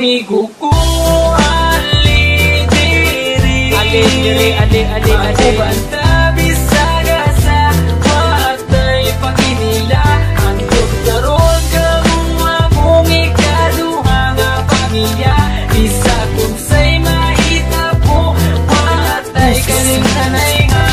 amigo ko. Ali diri, ako banta bisaga sa watay paginila. Ang daron ka mga kung ikaduha nga pamilya. Isa kung say mahitabo watay kalimtanay nga.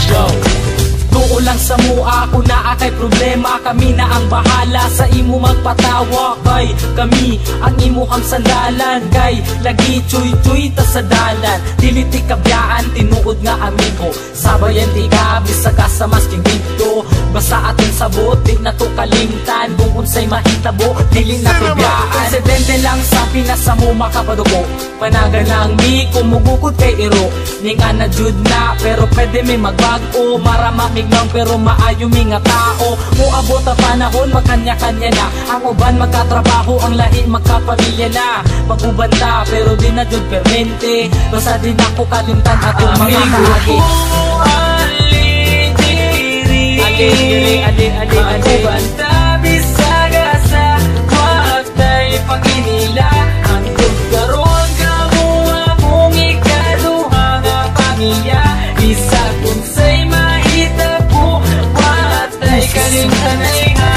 Lang sa mua ako na kay problema. Kami na ang bahala sa imo magpatawa. Kay kami ang imuhang sandalan. Kay lagi chuy-chuy ta sa dalan. Dili ti kabyaan tinuod nga amigo. Sabayan ti ka bisag sa masking dito. Basta aton sabot di na to kalimtan. Kung unsay mahitabo dili na kabyaan. Insidente lang sa pinasa mo makapadugo. Panagan lang mi kumugukod kay iro. Ninga na jud na pero pwede may magbago. Maramamig lang pero maayo mi nga tao. Muabot ang panahon magkanya-kanya na. Ang uban magkatrabaho, ang lahi magkapamilya na. Magubanda pero di na jud permente. Basta din ako kalimtan atong mga kahagi. Ako banta bisaga sa watay paginila. Ang tugkaroon ka mo akong ikaduha nga pamilya. Isa kung say mahitabo watay kalimtanay nga.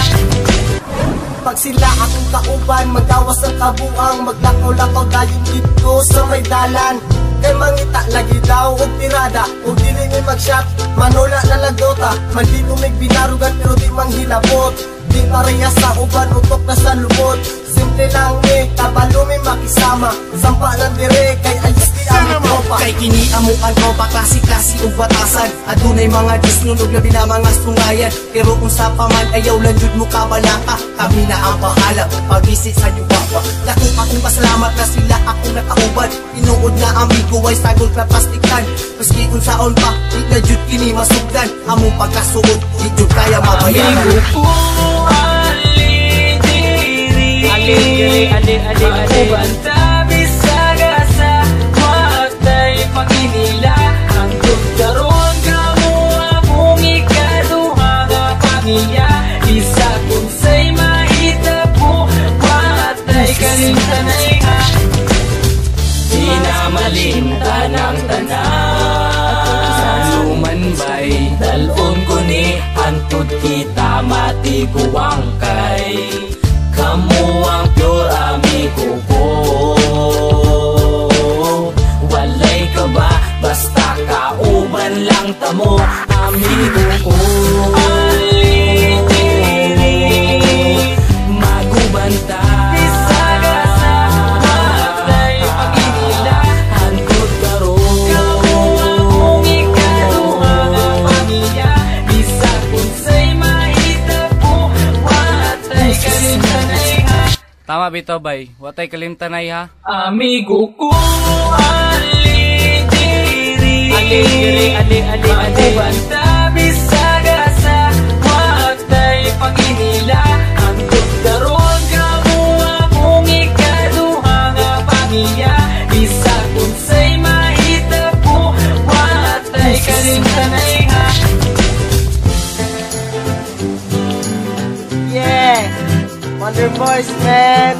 Pag sila akong kauban, magawas ang kabuang. Maglakaw-lakaw dayon dito sa may dalan. Kay mangita lagi daw og tirada. Og dili may mag-shot, manula na lagdota. Man dito may binarugan pero di manghilabot. Di pareha sa uban, utok na sa lumot. Simple lang ni, kabalo may makisama. Sampa lang dire, kay ayos di ang tropa. Kay kini amuan tropa, klase-klase o batasan. Adunay mga disnunog na mga sungayan. Pero kung sa paman, ayaw lang jud mo kabalaka. Kami na ang bahala, pag-visit sa yuwapa. Dako akong pasalamat na sila akong nakauban. Tinuod na amigo ay sagol na plastikan. Maski kung saon pa, di na jud kini masugdan. Among pagkasuod, di jud kaya mabayaran. Amigo ko, ali diri, ako banta bisaga sa watay paginila. Ang tugkaroon ka mo akong ikaduha nga pamilya. Isa kung say mahitabo watay kalimtanay nga. Di na malimtan ang tanan. Sumanbay dalon ko ni antud kita matiguang kay. Kamu ang pure amigo ko. Walay ka ba? Basta kauban lang tamo amigo ko. Ali diri, magubanta bisaga sa watay paginila. Hangtod karon kamu akong ikaduha nga pamilya. Bisa kung say mahitabo watay kalimtanay ha. Tama bitaw bay, watay kalimtanay ha. Amigo ko, ali diri, ako banta bisaga sa watay paginila. Ang tugkaroon ka mo akong ikaduha nga pamilya. Isa kung say mahitabo watay kalimtanay ha. Yeah! Wonder Boys, man!